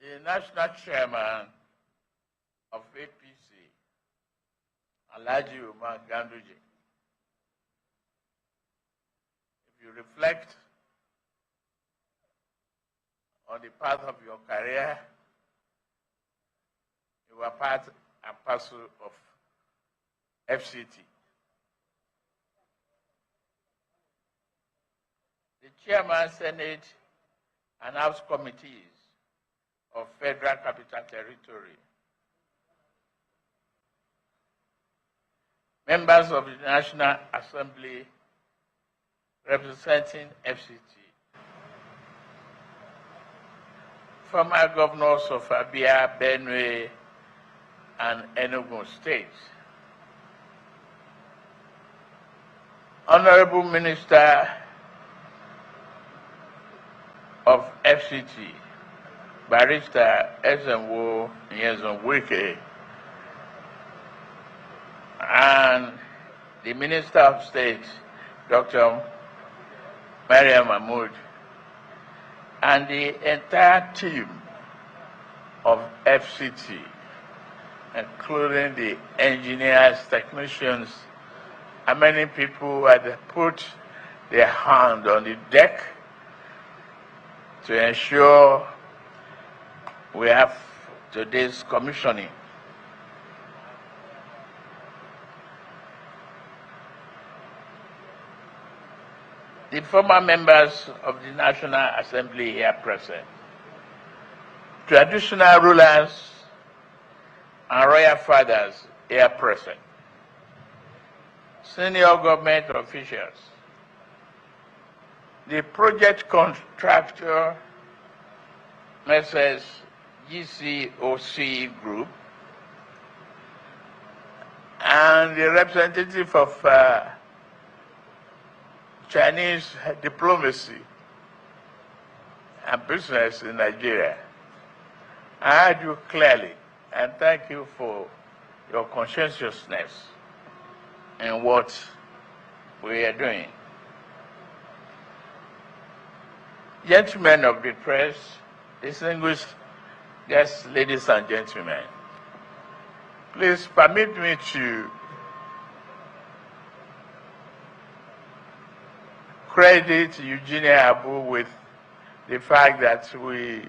the national chairman of APC, Alhaji Umar Ganduje, if you reflect on the path of your career, you were part and parcel of FCT. The chairman, Senate, and House committees of Federal Capital Territory, members of the National Assembly representing FCT, former governors of Abia, Benue, and Enugu states, Honorable Minister of FCT, Barrister Ezenwo Nyezonwike, and the Minister of State, Dr. Mariam Mahmoud, and the entire team of FCT, including the engineers, technicians, and many people had put their hand on the deck to ensure we have today's commissioning. The former members of the National Assembly here present, traditional rulers and royal fathers here present, senior government officials, the project contractor, Messrs. GCOC Group, and the representative of Chinese diplomacy and business in Nigeria. I heard you clearly, and thank you for your conscientiousness in what we are doing. Gentlemen of the press, distinguished guests, ladies and gentlemen, please permit me to credit Eugenia Abu with the fact that we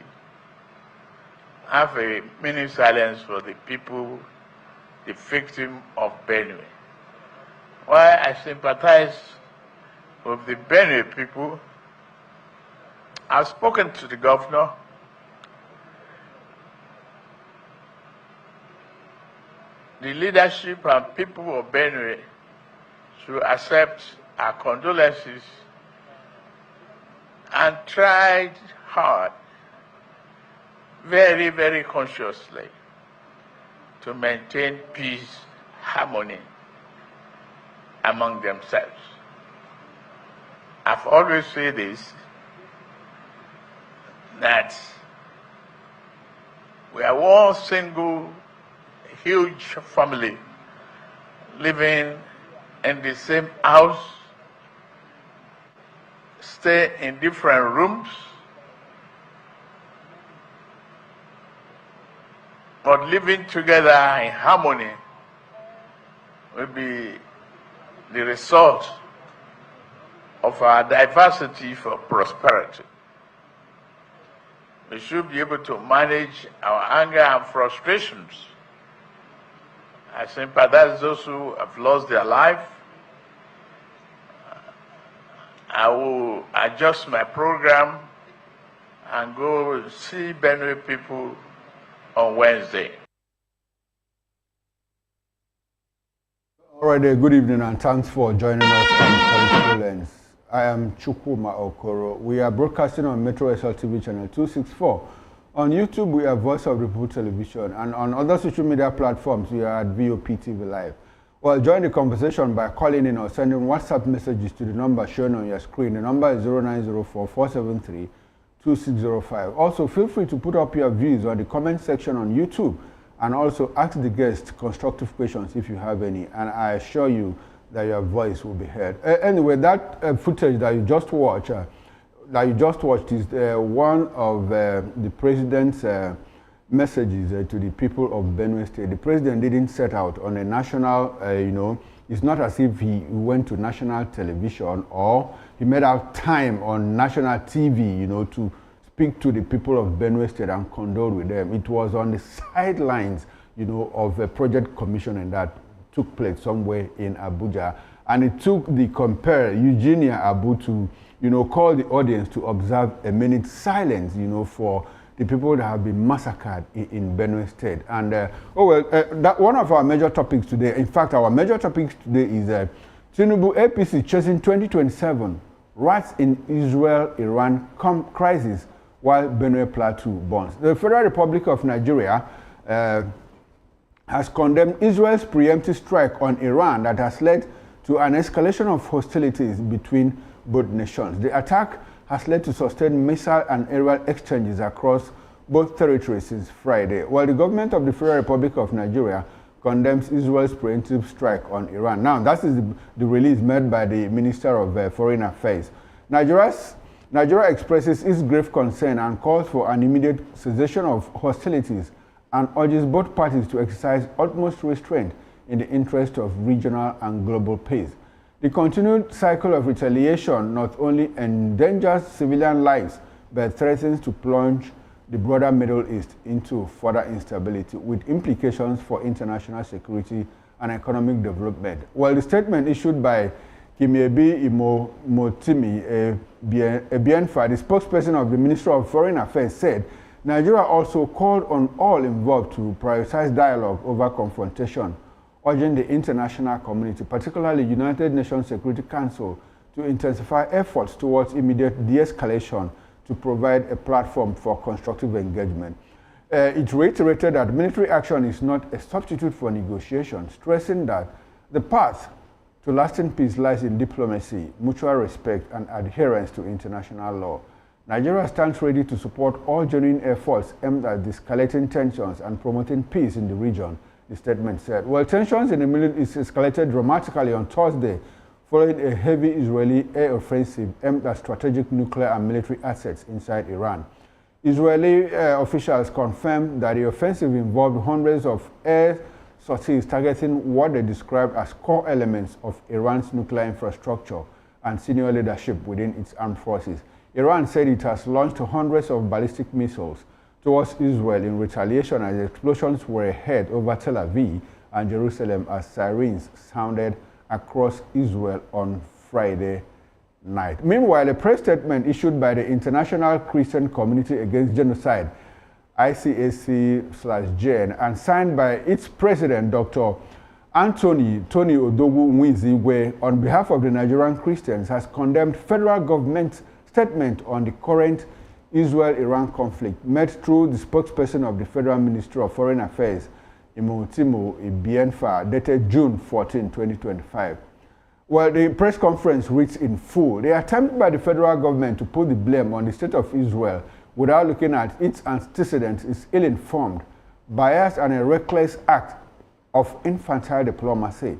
have a mini silence for the people, the victim of Benue. While I sympathize with the Benue people, I've spoken to the governor. The leadership and people of Benue should accept our condolences and tried hard, very, very consciously, to maintain peace, harmony among themselves. I've always said this, that we are one single huge family living in the same house, stay in different rooms, but living together in harmony will be the result of our diversity for prosperity. We should be able to manage our anger and frustrations. I sympathize those who have lost their life. I will adjust my program and go see Benue people on Wednesday. All right, good evening and thanks for joining us on Political Lens. I am Chukwuma Okoro. We are broadcasting on Metro SLTV channel 264. On YouTube, we are Voice of the People Television, and on other social media platforms, we are at VOP TV Live. Well, join the conversation by calling in or sending WhatsApp messages to the number shown on your screen. The number is 0904-473-2605. Also, feel free to put up your views on the comment section on YouTube, and also ask the guests constructive questions if you have any, and I assure you that your voice will be heard. Anyway, that footage that you just watched, that you just watched is one of the president's messages to the people of Benue State. The president didn't set out on a national, it's not as if he went to national television or he made out time on national TV, to speak to the people of Benue State and condole with them. It was on the sidelines, of a project commissioning that took place somewhere in Abuja. And it took the compare Eugenia Abu to, call the audience to observe a minute's silence, for the people that have been massacred in Benue State. And, that one of our major topics today, in fact, our major topics today is Tinubu APC chasing 2027, riots in Israel-Iran crisis while Benue Plateau burns. The Federal Republic of Nigeria has condemned Israel's preemptive strike on Iran that has led to an escalation of hostilities between both nations. The attack has led to sustained missile and aerial exchanges across both territories since Friday, while the government of the Federal Republic of Nigeria condemns Israel's preemptive strike on Iran. Now, that is the release made by the Minister of Foreign Affairs. Nigeria expresses its grave concern and calls for an immediate cessation of hostilities and urges both parties to exercise utmost restraint in the interest of regional and global peace. The continued cycle of retaliation not only endangers civilian lives, but threatens to plunge the broader Middle East into further instability, with implications for international security and economic development. While the statement issued by Kimiebi Imotimi Ebienfa, the spokesperson of the Ministry of Foreign Affairs, said Nigeria also called on all involved to prioritize dialogue over confrontation, urging the international community, particularly United Nations Security Council, to intensify efforts towards immediate de-escalation to provide a platform for constructive engagement. It reiterated that military action is not a substitute for negotiation, stressing that the path to lasting peace lies in diplomacy, mutual respect, and adherence to international law. Nigeria stands ready to support all genuine efforts aimed at de-escalating tensions and promoting peace in the region, the statement said. Well, tensions in the Middle East escalated dramatically on Thursday following a heavy Israeli air offensive aimed at strategic nuclear and military assets inside Iran. Israeli officials confirmed that the offensive involved hundreds of air sorties targeting what they described as core elements of Iran's nuclear infrastructure and senior leadership within its armed forces. Iran said it has launched hundreds of ballistic missiles towards Israel in retaliation as explosions were heard over Tel Aviv and Jerusalem as sirens sounded across Israel on Friday night. Meanwhile, a press statement issued by the International Christian Community Against Genocide, ICAC/JN, and signed by its president, Dr. Tony Odogwu Nwizigwe, on behalf of the Nigerian Christians, has condemned federal government's statement on the current Israel-Iran conflict, made through the spokesperson of the Federal Ministry of Foreign Affairs, Imotimo Ibienfa, dated June 14, 2025. Well, the press conference reads in full, the attempt by the federal government to put the blame on the state of Israel without looking at its antecedents is ill-informed, biased, and a reckless act of infantile diplomacy.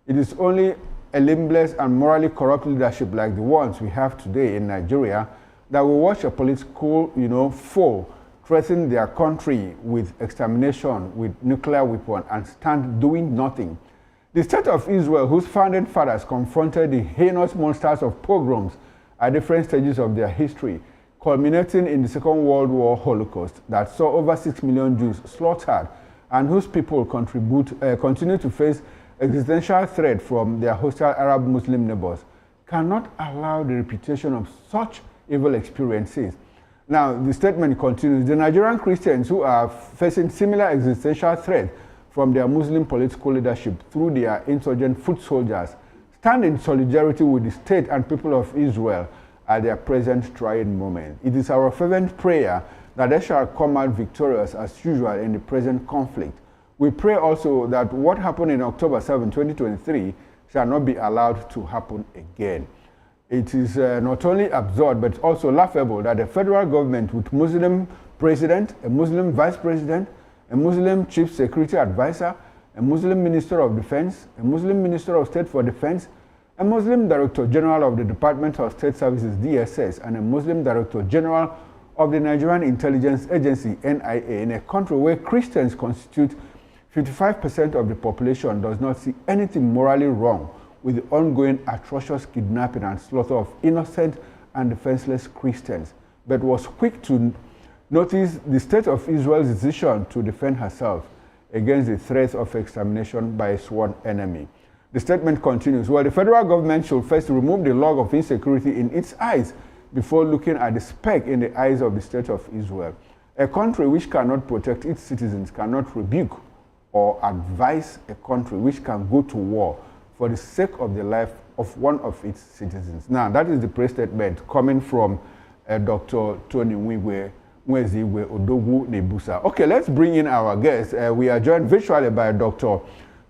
It is only a limbless and morally corrupt leadership like the ones we have today in Nigeria that will watch a political, foe threaten their country with extermination, with nuclear weapon, and stand doing nothing. The state of Israel, whose founding fathers confronted the heinous monsters of pogroms at different stages of their history, culminating in the Second World War Holocaust that saw over 6 million Jews slaughtered, and whose people continue to face existential threat from their hostile Arab Muslim neighbors, cannot allow the reputation of such evil experiences. Now, the statement continues, the Nigerian Christians who are facing similar existential threat from their Muslim political leadership through their insurgent foot soldiers stand in solidarity with the state and people of Israel at their present trying moment. It is our fervent prayer that they shall come out victorious as usual in the present conflict. We pray also that what happened in October 7, 2023 shall not be allowed to happen again. It is not only absurd but also laughable that the federal government with Muslim president, a Muslim vice president, a Muslim chief security advisor, a Muslim minister of defense, a Muslim minister of state for defense, A Muslim Director General of the Department of State Services (DSS) and a Muslim Director General of the Nigerian Intelligence Agency (NIA) in a country where Christians constitute 55% of the population does not see anything morally wrong with the ongoing atrocious kidnapping and slaughter of innocent and defenseless Christians, but was quick to notice the State of Israel's decision to defend herself against the threat of extermination by a sworn enemy. The statement continues, well, the federal government should first remove the log of insecurity in its eyes before looking at the speck in the eyes of the State of Israel. A country which cannot protect its citizens cannot rebuke or advise a country which can go to war for the sake of the life of one of its citizens. Now, that is the press statement coming from Dr. Tony Mwezigwe Odogwu Nebusa. Okay, let's bring in our guest. We are joined virtually by Dr.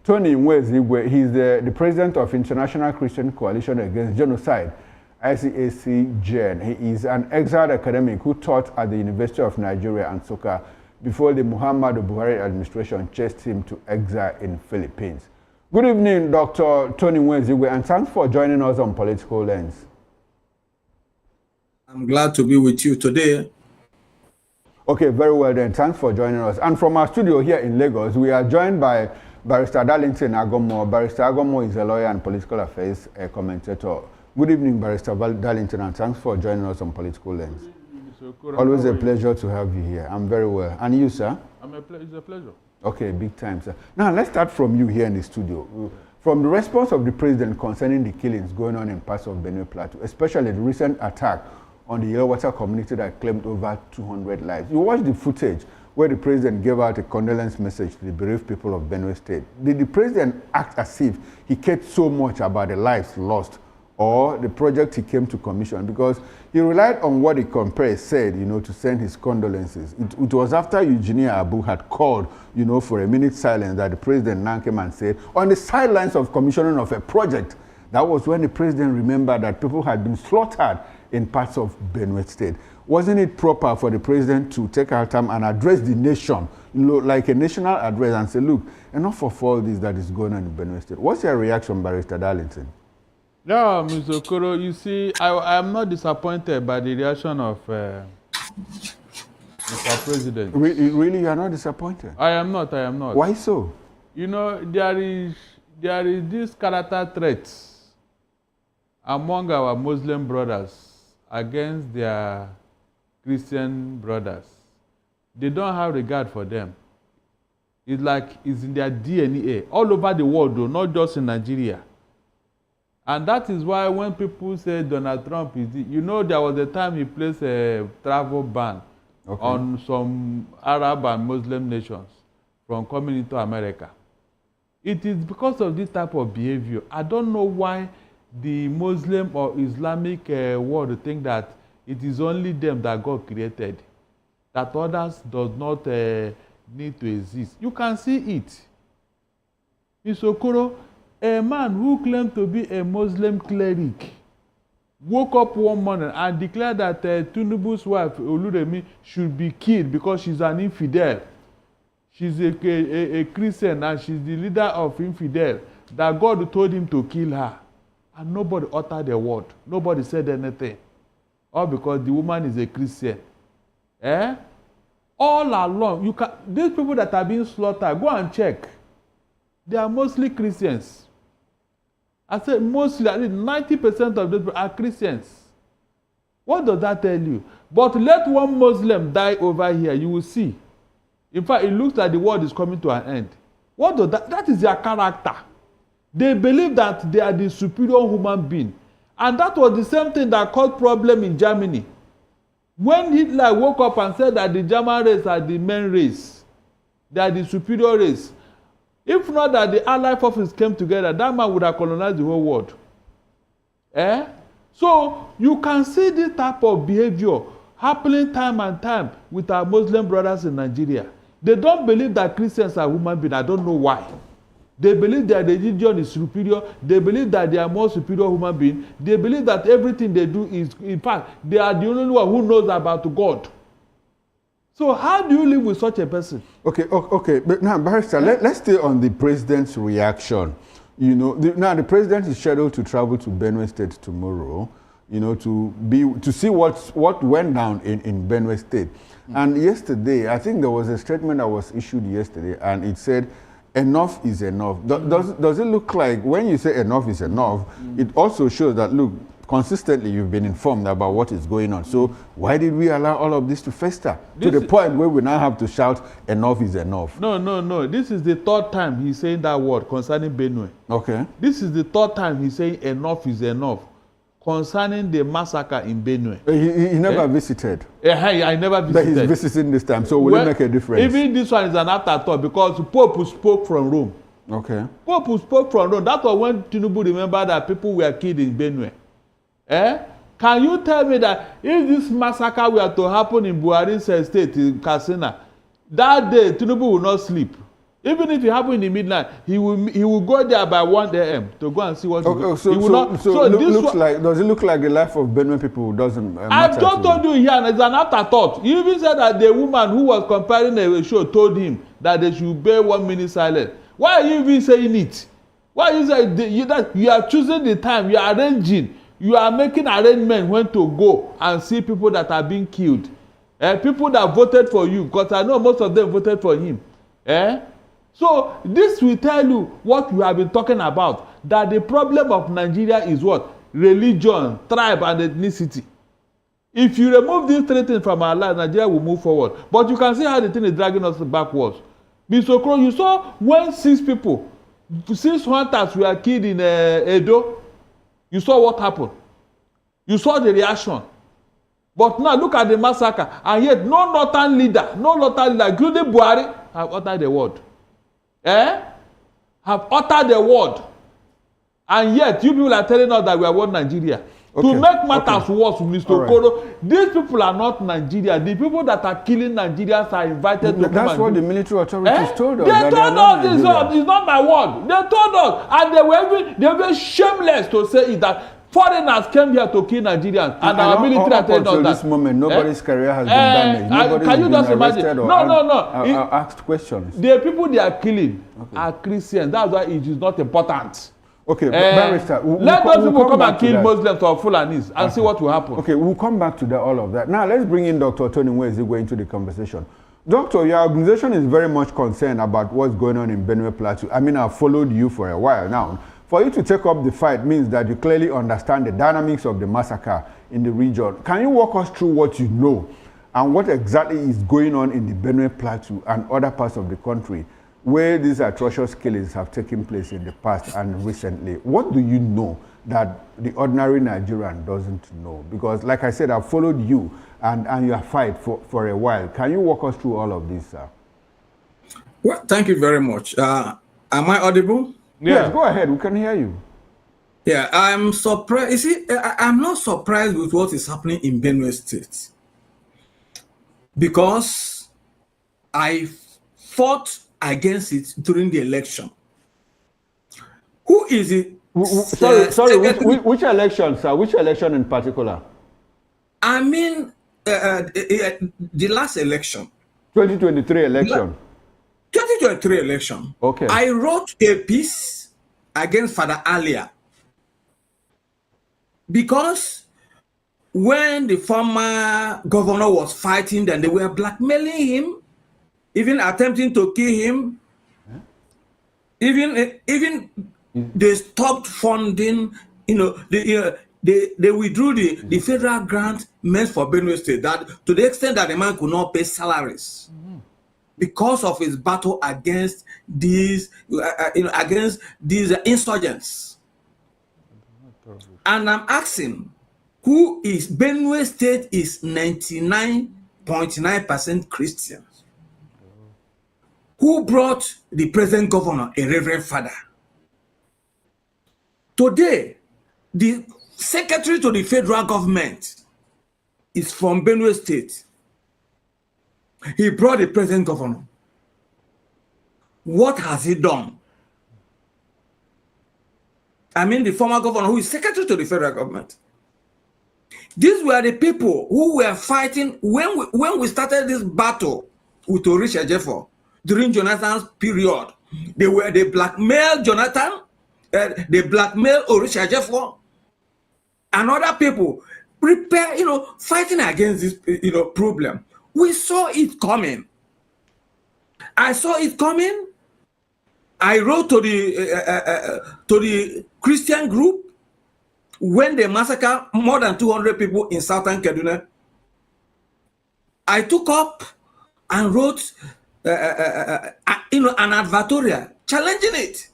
Tony Mwezigwe. He's the president of International Christian Coalition Against Genocide, ICAC-GEN. He is an exiled academic who taught at the University of Nigeria and Nsukka before the Muhammadu Buhari administration chased him to exile in Philippines. Good evening, Dr. Tony Mwezigwe, and thanks for joining us on Political Lens. I'm glad to be with you today. Okay, very well then. Thanks for joining us. And from our studio here in Lagos, we are joined by Barrister Darlington Agomo. Barrister Agomo is a lawyer and political affairs commentator. Good evening, Barrister Darlington, and thanks for joining us on Political Lens. Always a pleasure to have you here. I'm very well. And you, sir? It's a pleasure. Okay, big time, sir. Now, let's start from you here in the studio. From the response of the president concerning the killings going on in parts of Benue Plateau, especially the recent attack on the Yellow community that claimed over 200 lives. You watched the footage where the president gave out a condolence message to the bereaved people of Benue State. Did the president act as if he cared so much about the lives lost or the project he came to commission? Because he relied on what the compare said, to send his condolences. It was after Eugenia Abu had called, for a minute silence that the president now came and said, on the sidelines of commissioning of a project, that was when the president remembered that people had been slaughtered in parts of Benue State. Wasn't it proper for the president to take our time and address the nation, like a national address, and say, look, enough of all this that is going on in Benue State? What's your reaction, Barrister Darlington? Yeah, Mr. Okoro, you see, I am not disappointed by the reaction of Mr. President. Really, you are not disappointed? I am not. Why so? There is this character threats among our Muslim brothers against their Christian brothers. They don't have regard for them. It's like it's in their DNA all over the world, though, not just in Nigeria. And that is why when people say Donald Trump is there was a time he placed a travel ban on some Arab and Muslim nations from coming into America. It is because of this type of behavior. I don't know why the Muslim or Islamic world think that it is only them that God created, that others does not need to exist. You can see it. Mr. Okoro, a man who claimed to be a Muslim cleric woke up one morning and declared that Tinubu's wife, Oluremi, should be killed because she's an infidel. She's a Christian and she's the leader of infidel, that God told him to kill her. And nobody uttered a word. Nobody said anything. All because the woman is a Christian. All along, these people that are being slaughtered, go and check. They are mostly Christians. I said mostly, 90% of them are Christians. What does that tell you? But let one Muslim die over here, you will see. In fact, it looks like the world is coming to an end. What does that is their character. They believe that they are the superior human being. And that was the same thing that caused problem in Germany. When Hitler woke up and said that the German race are the main race, they are the superior race, if not that the Allied forces came together, that man would have colonized the whole world. So you can see this type of behavior happening time and time with our Muslim brothers in Nigeria. They don't believe that Christians are human beings. I don't know why. They believe that the religion is superior. They believe that they are more superior human beings. They believe that everything they do is, in fact, they are the only one who knows about God. So how do you live with such a person? Okay. But now, Barrister, let's stay on the president's reaction You know, now the president is scheduled to travel to Benue State tomorrow, you know, to see what went down in Benue State. And yesterday, I think there was a statement that was issued yesterday, and it said, enough is enough. Does it look like, when you say enough is enough, it also shows that, look, consistently you've been informed about what is going on. So why did we allow all of this to fester to the point where we now have to shout enough is enough? No. This is the third time he's saying that word concerning Benue. Okay. This is the third time he's saying enough is enough concerning the massacre in Benue. He never visited. I never visited. But he's visiting this time, so will it make a difference? Even this one is an afterthought because Pope spoke from Rome. Okay. Pope spoke from Rome. That was when Tinubu remembered that people were killed in Benue. Can you tell me that if this massacre were to happen in Buhari's estate in Katsina, that day Tinubu will not sleep. Even if it happened in the midnight, he will go there by 1 a.m. to go and see what. Does it look like the life of Benue people doesn't matter? I've just told you here, and it's an afterthought. He even said that the woman who was comparing a show told him that they should bear 1 minute silence. Why are you even saying it? Why you say that you are choosing the time, you are arranging, you are making arrangements when to go and see people that are being killed. People that voted for you, because I know most of them voted for him. So this will tell you what we have been talking about, that the problem of Nigeria is what? Religion, tribe, and ethnicity. If you remove these three things from our life, Nigeria will move forward. But you can see how the thing is dragging us backwards. Bisokro, you saw when 6 hunters were killed in Edo, you saw what happened. You saw the reaction. But now look at the massacre, and yet no northern leader, including Buhari, have uttered the word. Have uttered the word. And yet you people are telling us that we are one Nigeria. Okay. To make matters worse, Mr. Okoro, these people are not Nigeria. The people that are killing Nigerians are invited to come. That's what the military authorities told us. They told us it's not my word. They told us, and they were shameless to say it, that foreigners came here to kill Nigerians, and our military are telling us that. This moment, nobody's career has been damaged. Nobody's can you been just arrested imagine? or asked questions. The people they are killing are Christians. That's why it is not important. Okay, Barrister, let those people come and kill Muslims or Fulanis and see what will happen. Okay, we'll come back to that, all of that. Now, let's bring in Dr. Tony Nwezigwe into the conversation. Doctor, your organization is very much concerned about what's going on in Benue Plateau. I mean, I've followed you for a while now. For you to take up the fight means that you clearly understand the dynamics of the massacre in the region. Can you walk us through what you know and what exactly is going on in the Benue Plateau and other parts of the country where these atrocious killings have taken place in the past and recently? What do you know that the ordinary Nigerian doesn't know? Because, like I said, I've followed you and your fight for a while. Can you walk us through all of this, sir? Well, thank you very much. Am I audible? Yes, go ahead. We can hear you. Yeah, I'm surprised. You see, I'm not surprised with what is happening in Benue State because I fought against it during the election. Who is it? Sorry, which election, sir? Which election in particular? I mean, the last election. 2023 election. 2023 election. Okay. I wrote a piece against Father Alia because when the former governor was fighting, then they were blackmailing him, even attempting to kill him. Even they stopped funding. They withdrew the federal grant meant for Benue State, that to the extent that the man could not pay salaries. Because of his battle against these, insurgents. And I'm asking, who is Benue State is 99.9% Christians. Who brought the present governor, a reverend father? Today, the secretary to the federal government is from Benue State. He brought the present governor. What has he done? I mean, the former governor who is secretary to the federal government. These were the people who were fighting when we started this battle with Orisha Jeffo during Jonathan's period. They blackmailed Jonathan. they blackmail Orisha Jeffo and other people prepare, fighting against this, problem. We saw it coming. I saw it coming. I wrote to the Christian group when they massacred more than 200 people in southern Kaduna. I took up and wrote, an advertorial challenging it.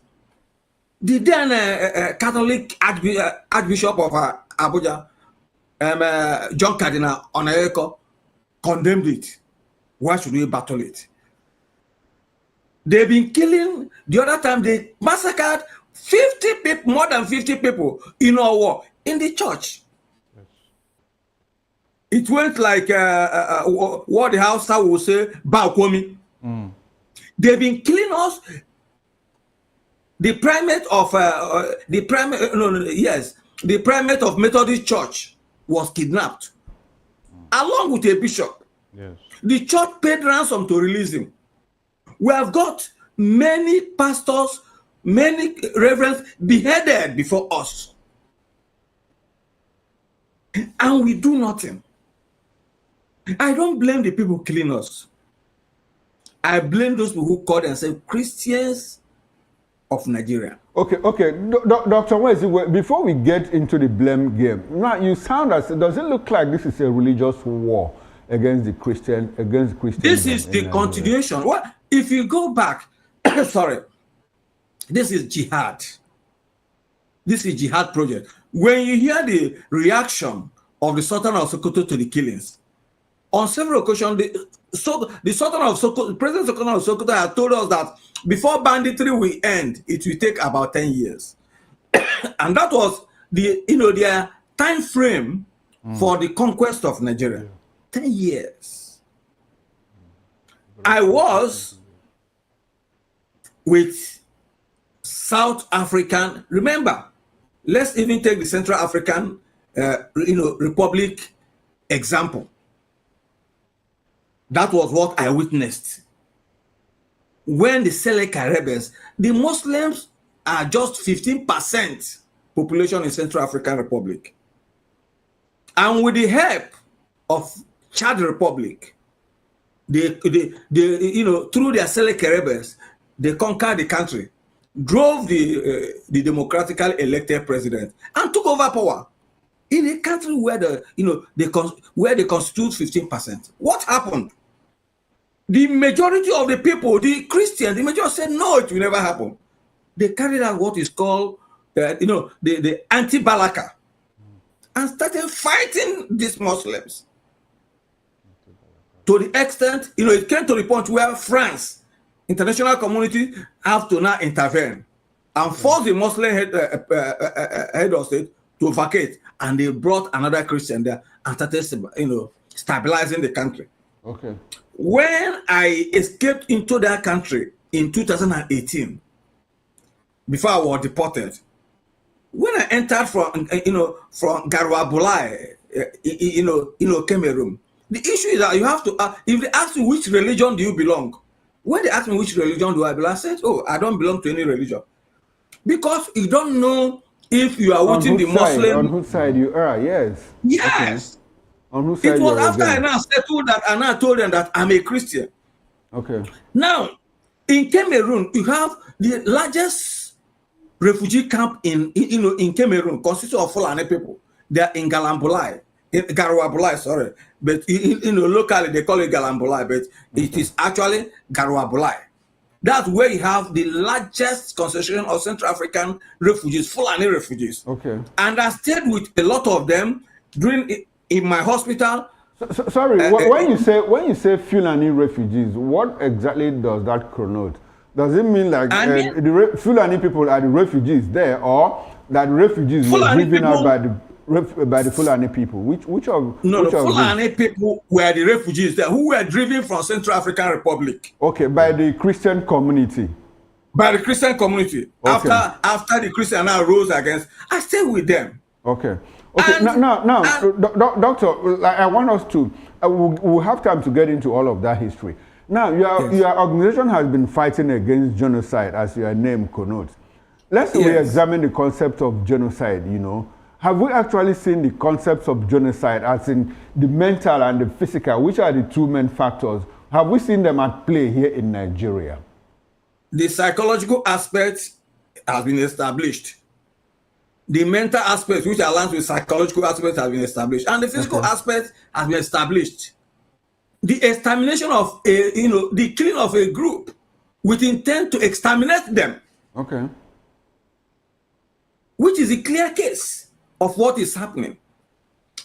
The then Catholic Archbishop of Abuja, John Cardinal Onayeko, condemned it. Why should we battle it? They've been killing. The other time they massacred 50 people, more than 50 people in our war in the church. Yes. It went like what the Hausa will say, Baukwomi. They've been killing us. The primate of the primate of Methodist Church was kidnapped, along with a bishop. Yes. The church paid ransom to release him. We have got many pastors, many reverends beheaded before us, and we do nothing. I don't blame the people killing us. I blame those people who call themselves Christians of Nigeria. Okay. Dr. Wezi, before we get into the blame game, now you sound as, does it look like this is a religious war against the Christians? This is the continuation. What if you go back? Sorry, this is jihad. This is jihad project. When you hear the reaction of the Sultan of Sokoto to the killings, on several occasions, the Sultan of Sokoto, President Sultan of Sokoto, had told us that before banditry will end, it will take about 10 years, and that was their time frame for the conquest of Nigeria. 10 years. I was with South African. Remember, let's even take the Central African, Republic example. That was what I witnessed. When the Seleka rebels, the Muslims are just 15% population in Central African Republic. And with the help of Chad Republic, they through their Seleka rebels, they conquered the country, drove the democratically elected president, and took over power in a country where they constitute 15%. What happened? The majority of the people, the Christians, the majority said no, it will never happen. They carried out what is called, the anti-Balaka, and started fighting these Muslims. To the extent, it came to the point where France, international community, have to now intervene and force the Muslim head of state to vacate, and they brought another Christian there and started, stabilizing the country. Okay. When I escaped into that country in 2018, before I was deported, when I entered from Garwa Bulai, Cameroon, the issue is that you have to, if they ask you which religion do you belong, when they ask me which religion do I belong, I said, oh, I don't belong to any religion. Because you don't know if you are within the Muslim. On whose side you are, yes. Yes. Okay. On whose side it was after I now settled that, and I told them that I'm a Christian. Okay. Now, in Cameroon, you have the largest refugee camp in Cameroon, consisting of Fulani people. They are in Garwa Bulai, sorry. But locally they call it Galambulai, but it is actually Garwa Bulai. That's where you have the largest concentration of Central African refugees, Fulani refugees. Okay. And I stayed with a lot of them in my hospital. Sorry, when you say Fulani refugees, what exactly does that connote? Does it mean like the Fulani people are the refugees there, or that refugees were driven out by the Fulani people? Which of Fulani people were the refugees there who were driven from Central African Republic. Okay, by the Christian community. By the Christian community. Okay. After the Christian now rose against, I stayed with them. Okay. Okay. Now, Doctor, I want us to. We'll have time to get into all of that history. Now, your organization has been fighting against genocide, as your name connotes. let's say Yes. we examine the concept of genocide, you know. Have we actually seen the concepts of genocide as in the mental and the physical, which are the two main factors? Have we seen them at play here in Nigeria? The psychological aspect has been established. The mental aspect, which aligns with psychological aspect, has been established, and the physical aspect has been established. The extermination of the killing of a group with intent to exterminate them, Okay. which is a clear case of what is happening.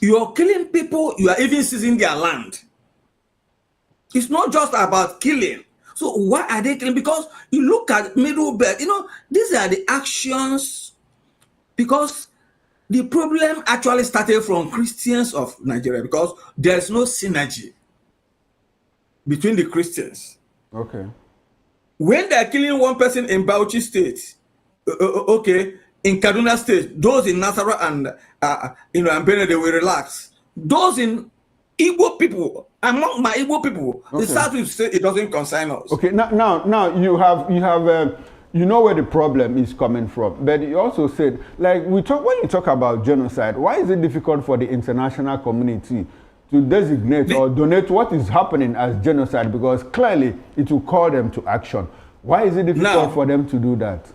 You are killing people, you are even seizing their land. It's not just about killing. So why are they killing? Because you look at Middle Belt, these are the actions, because the problem actually started from Christians of Nigeria, because there's no synergy between the Christians. Okay. When they're killing one person in Bauchi State, in Kaduna State, those in Nasarawa and and Benin, they will relax. Those in Igbo people, among my Igbo people, the South will say it doesn't concern us. Okay. Now you have you know where the problem is coming from, but you also said, like, when you talk about genocide, why is it difficult for the international community to designate or donate what is happening as genocide? Because clearly it will call them to action. Why is it difficult for them to do that?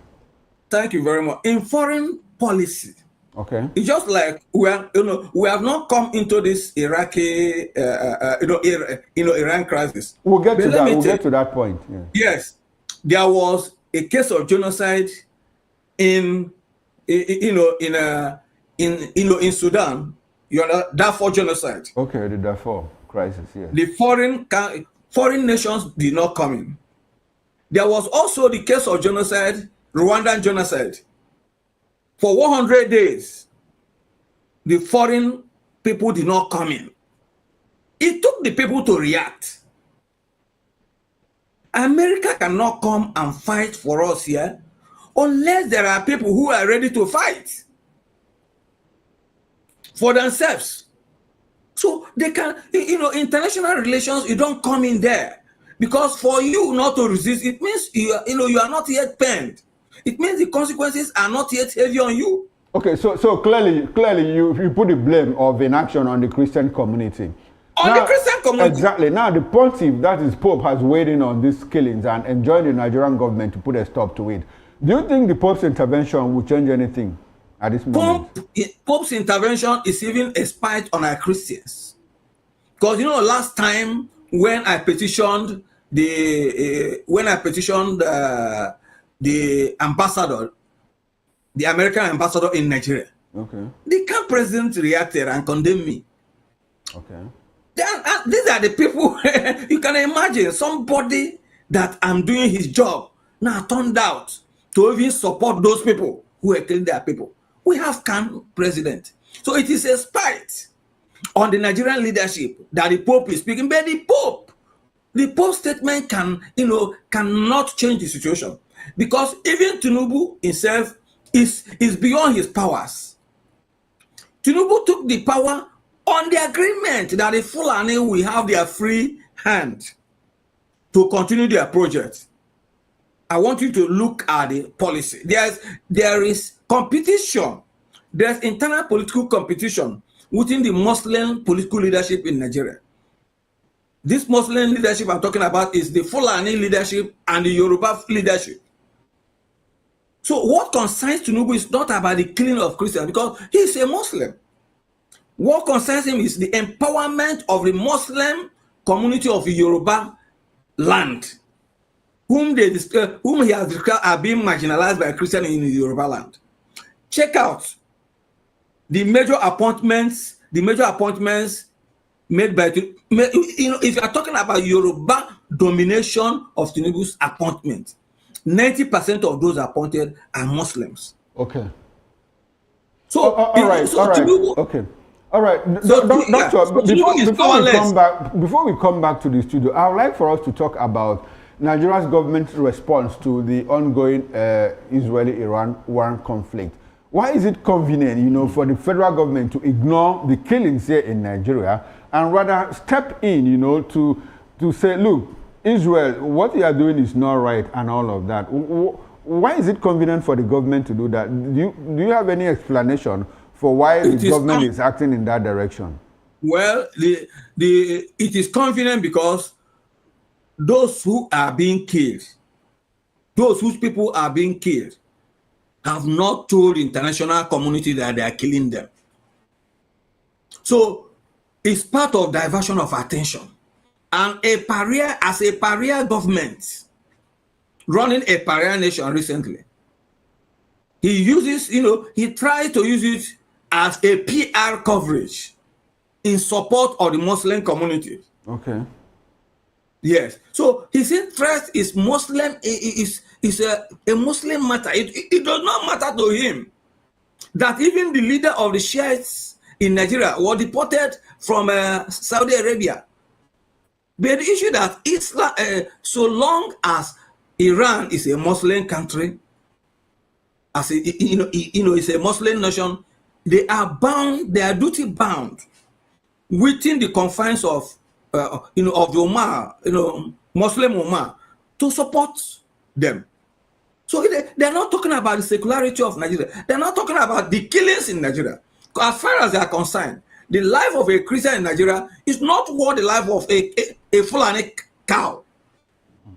Thank you very much. In foreign policy, okay, it's just like we have not come into this Iraqi, Iran crisis. We'll get to that. We'll get to that point. Yeah. Yes, there was a case of genocide in Sudan. Darfur genocide. Okay, the Darfur crisis. Yeah. The foreign nations did not come in. There was also the case of genocide, Rwandan genocide. For 100 days, the foreign people did not come in. It took the people to react. America cannot come and fight for us here unless there are people who are ready to fight for themselves. So they can, international relations, you don't come in there. Because for you not to resist, it means you are not yet penned. It means the consequences are not yet heavy on you. Okay, so clearly you put the blame of inaction on the Christian community. The Christian community. Exactly. Now the pontiff, that is Pope, has weighed in on these killings and enjoined the Nigerian government to put a stop to it. Do you think the Pope's intervention will change anything at this moment? Pope's intervention is even a spite on our Christians. Because last time when I petitioned the ambassador, the American ambassador in Nigeria, okay, the camp president reacted and condemned me. Okay. These are the people. You can imagine somebody that I'm doing his job now turned out to even support those people who are killing their people. We have camp president. So it is a spite on the Nigerian leadership that the Pope is speaking. But the Pope's statement cannot change the situation, because even Tinubu himself is beyond his powers. Tinubu took the power on the agreement that the Fulani will have their free hand to continue their project. I want you to look at the policy. There is competition. There's internal political competition within the Muslim political leadership in Nigeria. This Muslim leadership I'm talking about is the Fulani leadership and the Yoruba leadership. So what concerns Tinubu is not about the killing of Christians, because he is a Muslim. What concerns him is the empowerment of the Muslim community of Yoruba land, whom he has described are being marginalized by Christians in the Yoruba land. Check out the major appointments made by, if you are talking about Yoruba domination of Tinubu's appointment, 90% of those appointed are Muslims. Okay. So, Tinubu, okay. All right, before we come back to the studio, I would like for us to talk about Nigeria's government's response to the ongoing Israeli-Iran war conflict. Why is it convenient, for the federal government to ignore the killings here in Nigeria and rather step in, to say, look, Israel, what you are doing is not right and all of that? why is it convenient for the government to do that? Do you have any explanation for why the government is acting in that direction? Well, it is convenient because those who are being killed, those whose people are being killed, have not told the international community that they are killing them. So it's part of diversion of attention. And as a pariah government, running a pariah nation recently, he uses, he tries to use it as a PR coverage in support of the Muslim community. Okay. Yes. So his interest is Muslim, is a Muslim matter. It does not matter to him that even the leader of the Shiites in Nigeria was deported from Saudi Arabia. But the issue that Islam, so long as Iran is a Muslim country, as it's a Muslim nation, they are bound, they are duty bound within the confines of of the Ummah, Muslim Ummah, to support them. So they're not talking about the secularity of Nigeria. They're not talking about the killings in Nigeria. As far as they are concerned, the life of a Christian in Nigeria is not worth the life of a Fulani cow.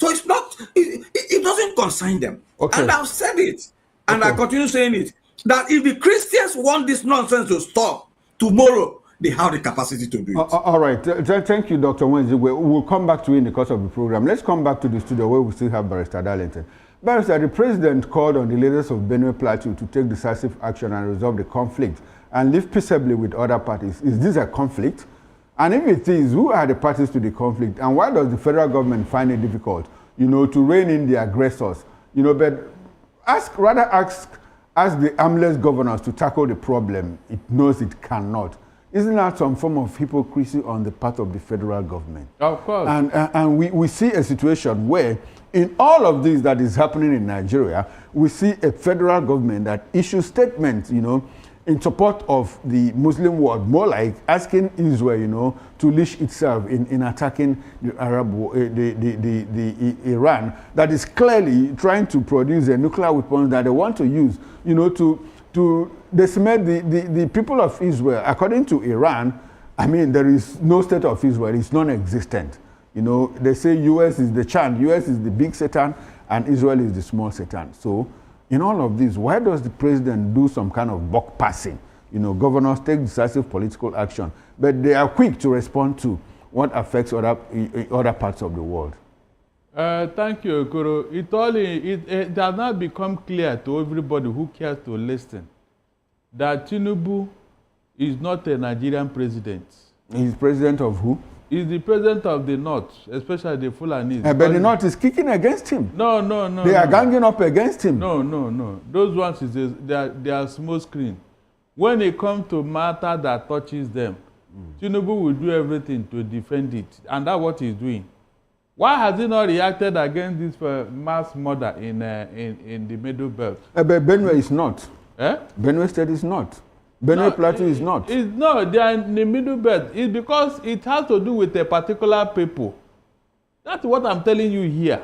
So it's not, it doesn't concern them. Okay. And I've said it, and I continue saying it, that if the Christians want this nonsense to stop tomorrow, they have the capacity to do it. All right. Thank you, Dr. Wenzi. We'll come back to you in the course of the program. Let's come back to the studio where we still have Barrister Darlington. Barrister, the president called on the leaders of Benue Plateau to take decisive action and resolve the conflict and live peaceably with other parties. Is this a conflict? And if it is, who are the parties to the conflict? And why does the federal government find it difficult, to rein in the aggressors? But ask the armless governors to tackle the problem. It knows it cannot. Isn't that some form of hypocrisy on the part of the federal government? Of course. And we see a situation where in all of this that is happening in Nigeria, we see a federal government that issues statements, in support of the Muslim world, more like asking Israel, to leash itself in attacking the Iran, that is clearly trying to produce a nuclear weapon that they want to use, to decimate the people of Israel. According to Iran, there is no state of Israel. It's non-existent. They say U.S. is the chant. U.S. is the big Satan, and Israel is the small Satan. So, in all of this, why does the president do some kind of buck passing? Governors take decisive political action, but they are quick to respond to what affects other parts of the world. Thank you, Okoro. It does not become clear to everybody who cares to listen that Tinubu is not a Nigerian president. He's president of who? He's the president of the North, especially the Fulanis. But the North is kicking against him. No. They are ganging up against him. No. Those ones, they are small screen. When it comes to matter that touches them, Tinubu will do everything to defend it. And that's what he's doing. Why has he not reacted against this mass murder in the Middle Belt? But Benue is not. Benue State is not. Benue Plateau is not. It's not. They are in the Middle Belt. It's because it has to do with a particular people. That's what I'm telling you here.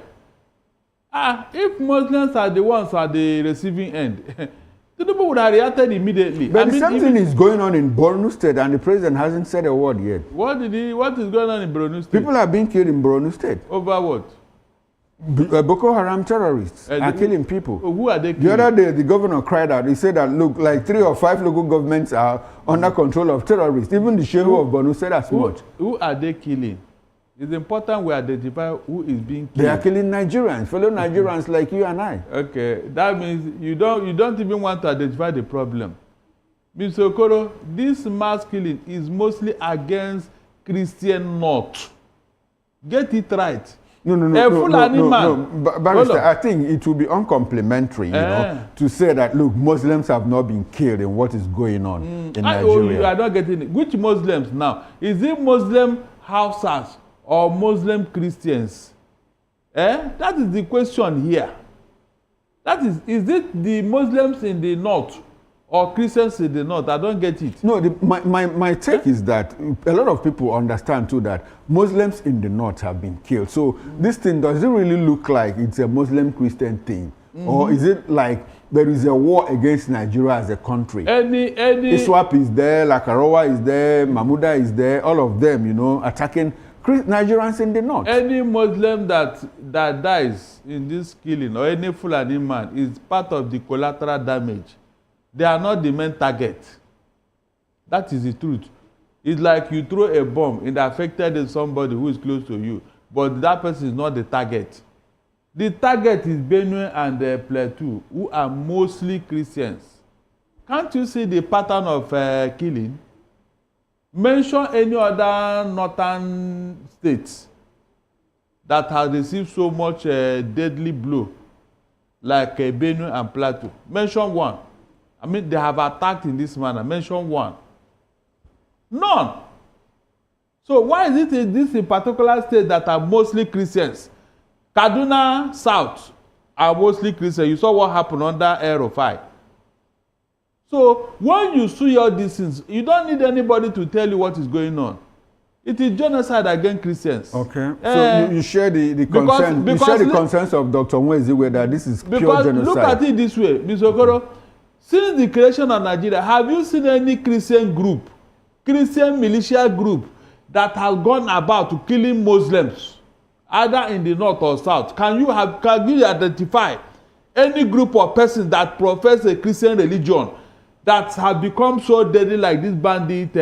If Muslims are the ones at the receiving end, Tinubu would have reacted immediately. But something is going on in Borno State, and the president hasn't said a word yet. What is going on in Borno State? People are being killed in Borno State. Over what? Boko Haram terrorists are killing people. Who are they killing? The other day, the governor cried out. He said that, look, like 3 or 5 local governments are under control of terrorists. Even the Shehu of Borno said as much. Who are they killing? It's important we identify who is being killed. They are killing Nigerians, fellow Nigerians like you and I. Okay, that means you don't even want to identify the problem. Mr. Okoro, this mass killing is mostly against Christian North. Get it right. No. Barrister, I think it will be uncomplimentary, to say that, look, Muslims have not been killed in what is going on in Nigeria. You are not getting it. Which Muslims now? Is it Muslim Hausas or Muslim Christians? That is the question here. Is it the Muslims in the North or Christians in the North? I don't get it. No, my take is that a lot of people understand too that Muslims in the North have been killed. So this thing doesn't really look like it's a Muslim Christian thing. or is it like there is a war against Nigeria as a country? ISWAP is there, Lakarowa is there, Mahmuda is there, all of them, you know, attacking Nigerians in the north. Any Muslim that dies in this killing, or any Fulani man, is part of the collateral damage. They are not the main target. That is the truth. It's like you throw a bomb, it affected somebody who is close to you, but that person is not the target. The target is Benue and Plateau, who are mostly Christians. Can't you see the pattern of killing? Mention any other northern states that have received so much deadly blow like Benue and Plateau. Mention one. I mean, they have attacked in this manner. Mention one. None. So why is it in this in particular state that are mostly Christians? Kaduna South are mostly Christians. You saw what happened under El-Rufai. So when you see all these things, you don't need anybody to tell you what is going on. It is genocide against Christians. Okay. So you share the concern. You share the concerns of Dr. Nweziwe that this is pure genocide. Because look at it this way, Mr. Okoro. Since the creation of Nigeria, have you seen any Christian group, Christian militia group that has gone about to killing Muslims, either in the north or south? Can you identify any group of persons that profess a Christian religion that have become so deadly like this bandit,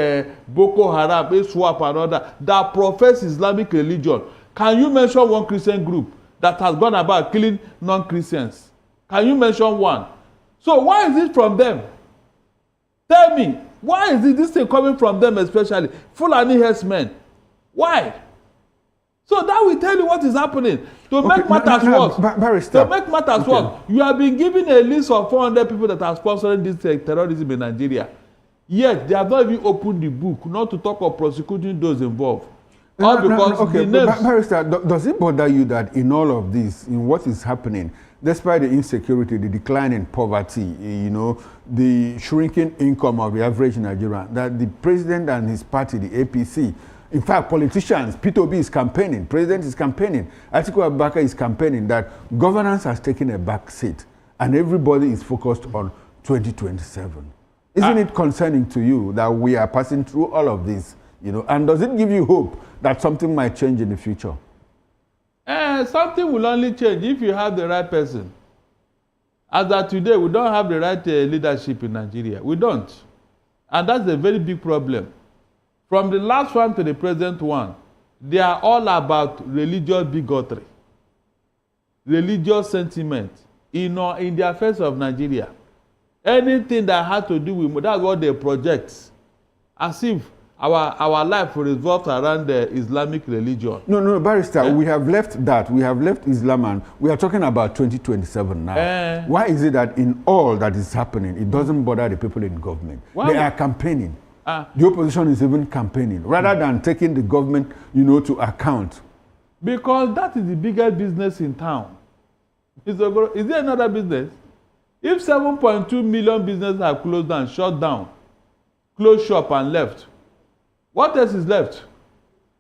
Boko Haram, ISWAP and other, that profess Islamic religion? Can you mention one Christian group that has gone about killing non-Christians? Can you mention one? So why is it from them? Tell me, why is this thing coming from them especially? Fulani herdsmen. Why? So that will tell you what is happening. To make matters worse, to make matters worse, you have been given a list of 400 people that are sponsoring this terrorism in Nigeria. Yet they have not even opened the book, not to talk of prosecuting those involved. All because the names. Barrister, does it bother you that in all of this, in what is happening, despite the insecurity, the decline in poverty, you know, the shrinking income of the average Nigerian, that the president and his party, the APC, in fact, politicians, P2B is campaigning, president is campaigning, Atiku Abubakar is campaigning, that governance has taken a back seat and everybody is focused on 2027. Isn't it concerning to you that we are passing through all of this, you know, and does it give you hope that something might change in the future? Something will only change if you have the right person. As of today, we don't have the right leadership in Nigeria. We don't. And that's a very big problem. From the last one to the present one, they are all about religious bigotry, religious sentiment in the affairs of Nigeria. Anything that has to do with, that's what they project, as if our life revolves around the Islamic religion. No, Barrister, we have left that. We have left Islam and we are talking about 2027 now. Why is it that in all that is happening, it doesn't bother the people in government? They are campaigning. The opposition is even campaigning rather than taking the government, you know, to account. Because that is the biggest business in town. Is there another business? If 7.2 million businesses have closed down, shut down, closed shop and left, what else is left?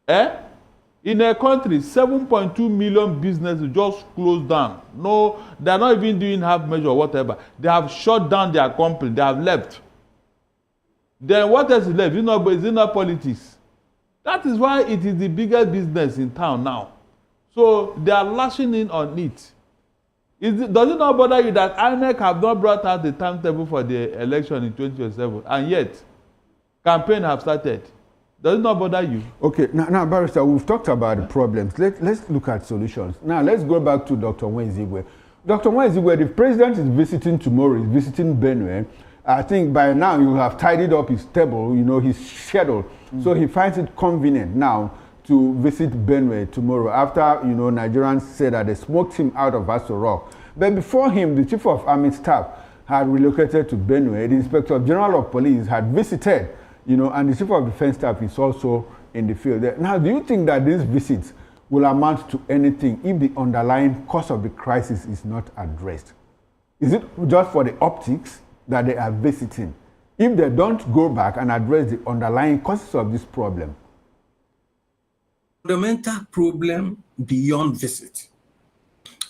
In a country, 7.2 million businesses just closed down. No, they're not even doing half measure or whatever. They have shut down their company. They have left. Then what else is left? Is it not politics? That is why it is the biggest business in town now. So they are lashing in on it. Does it not bother you that INEC have not brought out the timetable for the election in 2027, and yet campaign have started? Does it not bother you? Okay, now Barrister, we've talked about the problems. Let's look at solutions. Now let's go back to Dr. Nweziwe. Dr. Nweziwe, the president is visiting tomorrow, he's visiting Benue. I think by now you have tidied up his table, you know, his schedule. So he finds it convenient now to visit Benue tomorrow after, you know, Nigerians said that they smoked him out of Aso Rock. But before him, the Chief of Army Staff had relocated to Benue. The Inspector General of Police had visited, you know, and the Chief of Defense Staff is also in the field. Now, do you think that these visits will amount to anything if the underlying cause of the crisis is not addressed? Is it just for the optics that they are visiting? If they don't go back and address the underlying causes of this problem? Fundamental problem beyond visit.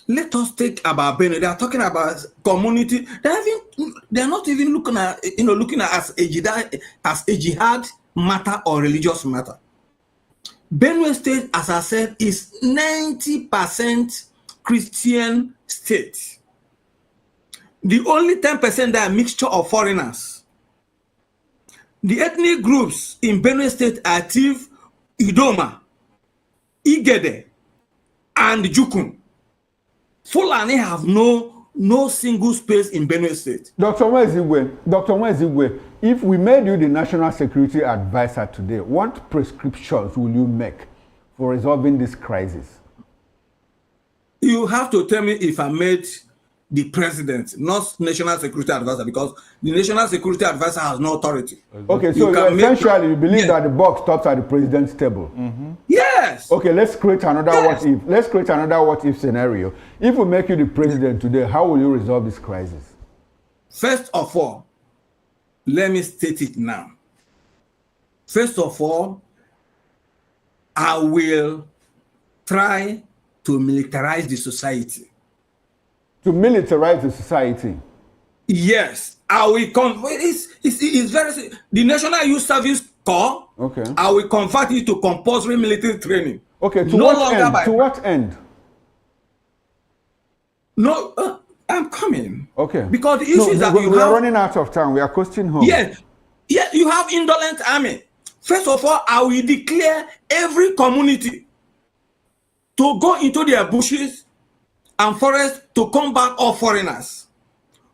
let us take about Benue. They are talking about community. They are not even looking at as a jihad matter or religious matter. Benue State, as I said, is 90% Christian state. The only 10% that are a mixture of foreigners. The ethnic groups in Benue State are Tiv, Idoma, Igede, and Jukun. Fulani have no single space in Benue State. Dr. Mwezigwe, if we made you the National Security Advisor today, what prescriptions will you make for resolving this crisis? You have to tell me if I made the president, not National Security Advisor, because the National Security Advisor has no authority. Okay, so essentially you believe that the buck stops at the president's table. Mm-hmm. Yes. Okay, let's create another what if. Let's create another what if scenario. If we make you the president today, how will you resolve this crisis? First of all, let me state it now. First of all, I will try to militarize the society. To militarize the society? Yes. I will it's very the National Youth Service Corps. Okay. I will convert it to compulsory military training. Okay. To what end? To what end? No, I'm coming. Okay. Because the issue is that we are running out of time. We are coasting home. Yes. Yeah, you have indolent army. First of all, I will declare every community to go into their bushes and forests to combat all foreigners.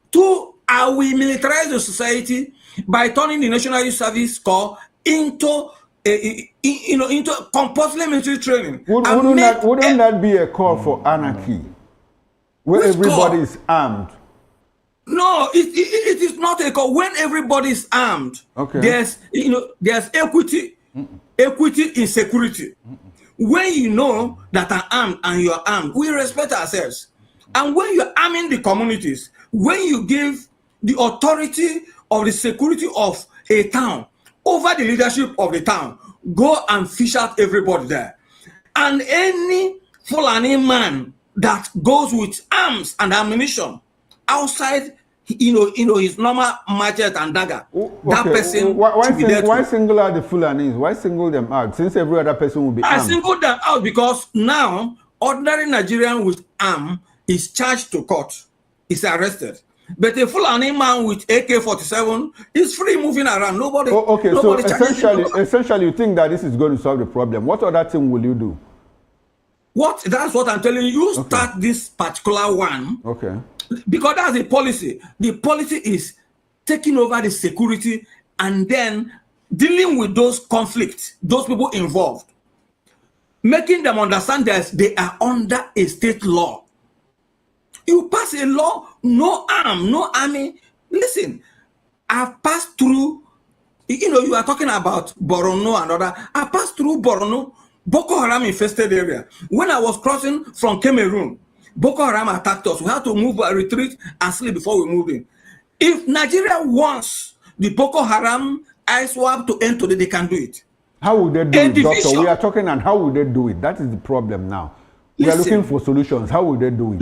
Two, I will militarize the society by turning the National Youth Service Corps into into compulsory military training. Wouldn't that be a call for anarchy, where everybody is armed? No, it is not a call. When everybody is armed, okay, there's equity in security. When you know that I'm armed and you're armed, we respect ourselves. And when you're arming the communities, when you give the authority of the security of a town over the leadership of the town, go and fish out everybody there. And any Fulani man that goes with arms and ammunition outside, his normal machete and dagger, that person why single out the Fulanis? Why single them out? Since every other person will be armed. I single them out because now ordinary Nigerian with arm is charged to court, is arrested. But a Fulani man with AK-47 is free moving around. Nobody. So essentially, you think that this is going to solve the problem. What other thing will you do? That's what I'm telling you. You start this particular one. Okay. Because that's the policy. The policy is taking over the security and then dealing with those conflicts, those people involved, making them understand that they are under a state law. You pass a law, no arm, no army. Listen, I've passed through, you are talking about Borno and other. I passed through Borno, Boko Haram infested area. When I was crossing from Cameroon, Boko Haram attacked us. We had to move, retreat, and sleep before we moved in. If Nigeria wants the Boko Haram ISWAP to end today, they can do it. How would they do it, Doctor? We are talking, and how would they do it? That is the problem now. We are looking for solutions. How would they do it?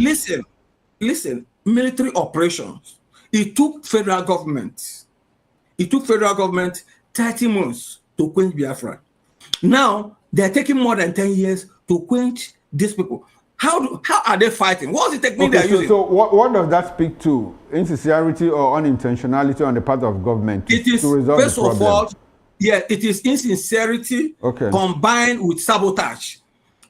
Listen, military operations. It took federal government 30 months to quench Biafra. Now, they're taking more than 10 years to quench these people. How are they fighting? What's the technique they're using? So what does that speak to? Insincerity or unintentionality on the part of government to resolve first the problem? Of all, it is insincerity combined with sabotage.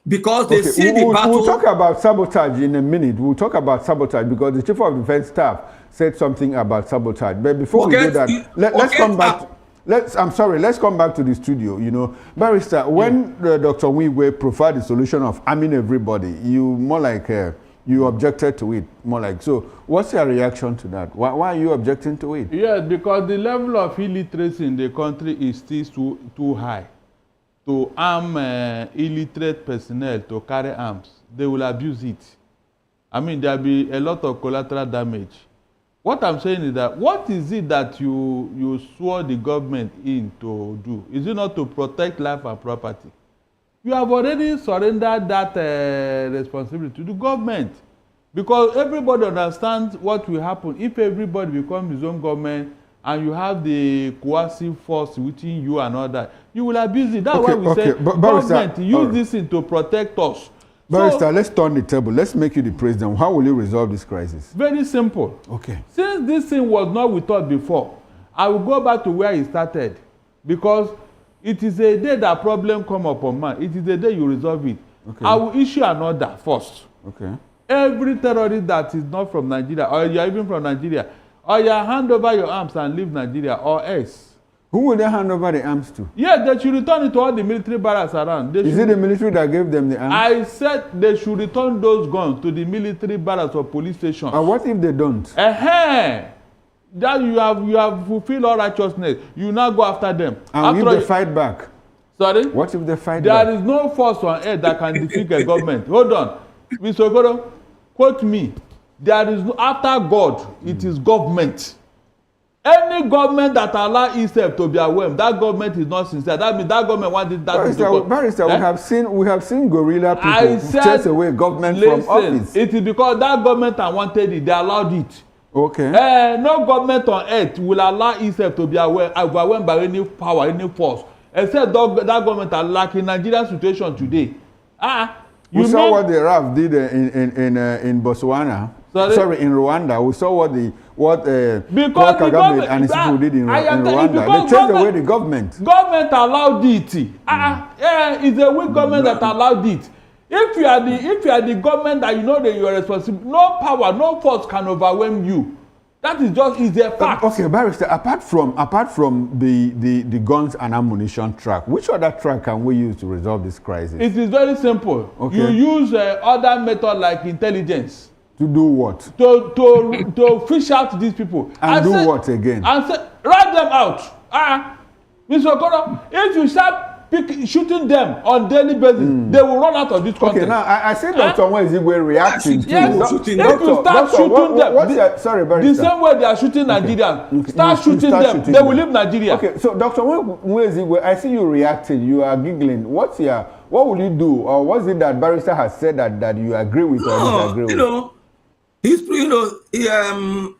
Because they see the battle. We'll talk about sabotage in a minute. We'll talk about sabotage because the Chief of Defense Staff said something about sabotage. But before we do that, let's come back. Let's come back to the studio. Barrister, when Dr. Mwigwe preferred the solution of arming everybody, you objected to it, more like. So what's your reaction to that? Why are you objecting to it? Yes, because the level of illiteracy in the country is still too high. To arm illiterate personnel to carry arms, they will abuse it. I mean, there will be a lot of collateral damage. What I'm saying is that, what is it that you swore the government in to do? Is it not to protect life and property? You have already surrendered that responsibility to the government. Because everybody understands what will happen if everybody becomes his own government and you have the coercive force within you and all that. You will abuse it. That's why we say government use this thing to protect us. Barrister, let's turn the table. Let's make you the president. How will you resolve this crisis? Very simple. Okay. Since this thing was not with us before, I will go back to where it started. Because it is a day that problem come upon man. It is a day you resolve it. Okay. I will issue an order first. Okay. Every terrorist that is not from Nigeria, or you are even from Nigeria, or you hand over your arms and leave Nigeria, or else. Who will they hand over the arms to? Yes, they should return it to all the military barracks around. Is it the military that gave them the arms? I said they should return those guns to the military barracks or police stations. And what if they don't? That you have fulfilled all righteousness. You now go after them. And if they fight back? Sorry? What if they fight back? There is no force on earth that can defeat a government. Hold on. Mr. Okoro, quote me. There is no, after God, it is government. Any government that allow itself to be overwhelmed, that government is not sincere. That means that government wanted that to Barrister, we have seen guerrilla people chase away government from office. It is because that government wanted it, they allowed it. Okay. No government on earth will allow itself to be overwhelmed by any power, any force, except that government are lacking Nigerian situation today. We saw what the RAF did in Botswana. Sorry, in Rwanda. We saw what Kagame and his people did in Rwanda. They chased away the government. Government allowed it. It's a weak government that allowed it. If you are the government that you know that you are responsible, no power, no force can overwhelm you. That is a fact. Okay, Barrister, apart from the guns and ammunition track, which other track can we use to resolve this crisis? It is very simple. Okay. You use other method like intelligence. To do what? To fish out these people. And do what again? And say, rat them out. Mr. Okoro, if you start shooting them on daily basis, they will run out of this country. Okay, now I see Dr. Nwezigwe reacting to if you start shooting them, sorry, Barrister. The same way they are shooting Nigerians, start shooting them, they will leave Nigeria. Okay, so Dr. Nwezigwe, I see you reacting, you are giggling. What will you do, or what's it that Barrister has said that you agree with or disagree with?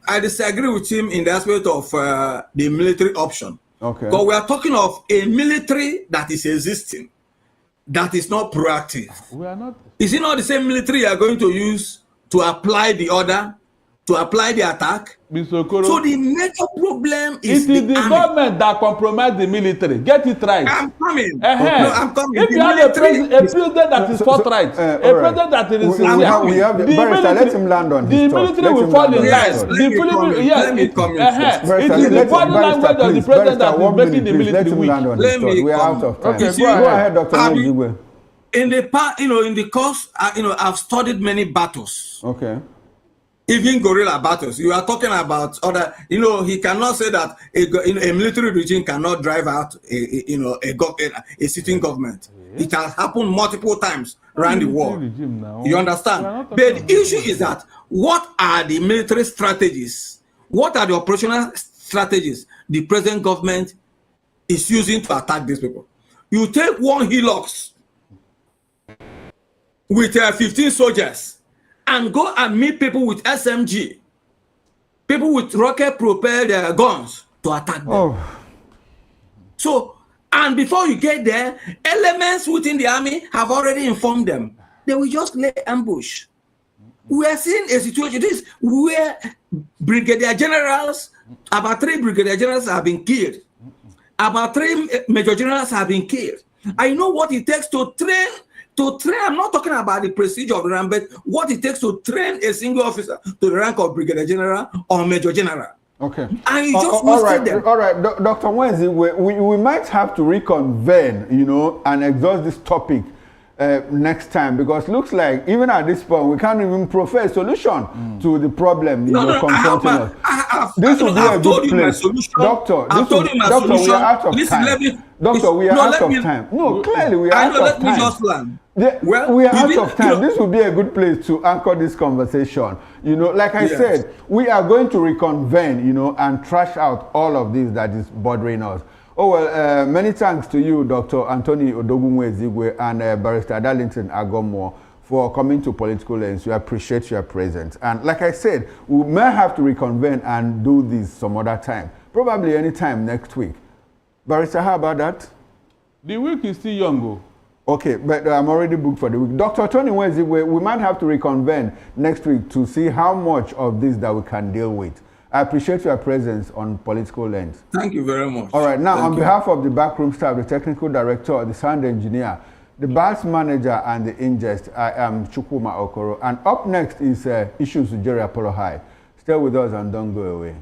I disagree with him in the aspect of the military option. Okay. Because we are talking of a military that is existing, that is not proactive. We are not. Is it not the same military you are going to use to apply the order, to apply the attack? Mr. Okoro, so the major problem is the government that compromised the military. Get it right. I'm coming. No, I'm coming. If you have a president that is forthright, a president that is sincere, we have the Barrister, let him land on his thoughts. The military will fall in line. Let me come in. It is the body language of the president that is making the military weak. We are out of time. Okay, go ahead, Dr. Nwezigwe. In the course, I've studied many battles. Okay. Even guerrilla battles. You are talking about other. He cannot say that a military regime cannot drive out a sitting government. It has happened multiple times around the world. You understand? But the issue is that what are the military strategies? What are the operational strategies the present government is using to attack these people? You take one Hilux with 15 soldiers and go and meet people with SMG, people with rocket-propelled guns to attack them. So, and before you get there, elements within the army have already informed them. They will just lay ambush. We are seeing a situation where brigadier generals, about 3 brigadier generals have been killed. About 3 major generals have been killed. I know what it takes to train. I'm not talking about the prestige of the rank, but what it takes to train a single officer to the rank of brigadier general or major general. Okay. And you just wasted them. All right, Dr. Nwezigwe, we might have to reconvene, and exhaust this topic next time, because looks like even at this point we can't even profess a solution to the problem confronting us. This will be a good place. Doctor, we are out of time. Doctor, we are out of time. No, clearly we are out of time. We are out of time. This would be a good place to anchor this conversation. Like I said, we are going to reconvene, and trash out all of this that is bothering us. Many thanks to you, Dr. Anthony Odogunwezigwe and Barrister Darlington Agomwo, for coming to Political Lens. We appreciate your presence. And like I said, we may have to reconvene and do this some other time, probably anytime next week. Barrister, how about that? The week is still young. Okay, but I'm already booked for the week. Dr. Tony Wednesday, we might have to reconvene next week to see how much of this that we can deal with. I appreciate your presence on Political Lens. Thank you very much. All right, now Thank on you. behalf of the backroom staff, the technical director, the sound engineer, the BAS manager, and the ingest, I am Chukwuma Okoro. And up next is Issues with Jerry Apollo High. Stay with us and don't go away.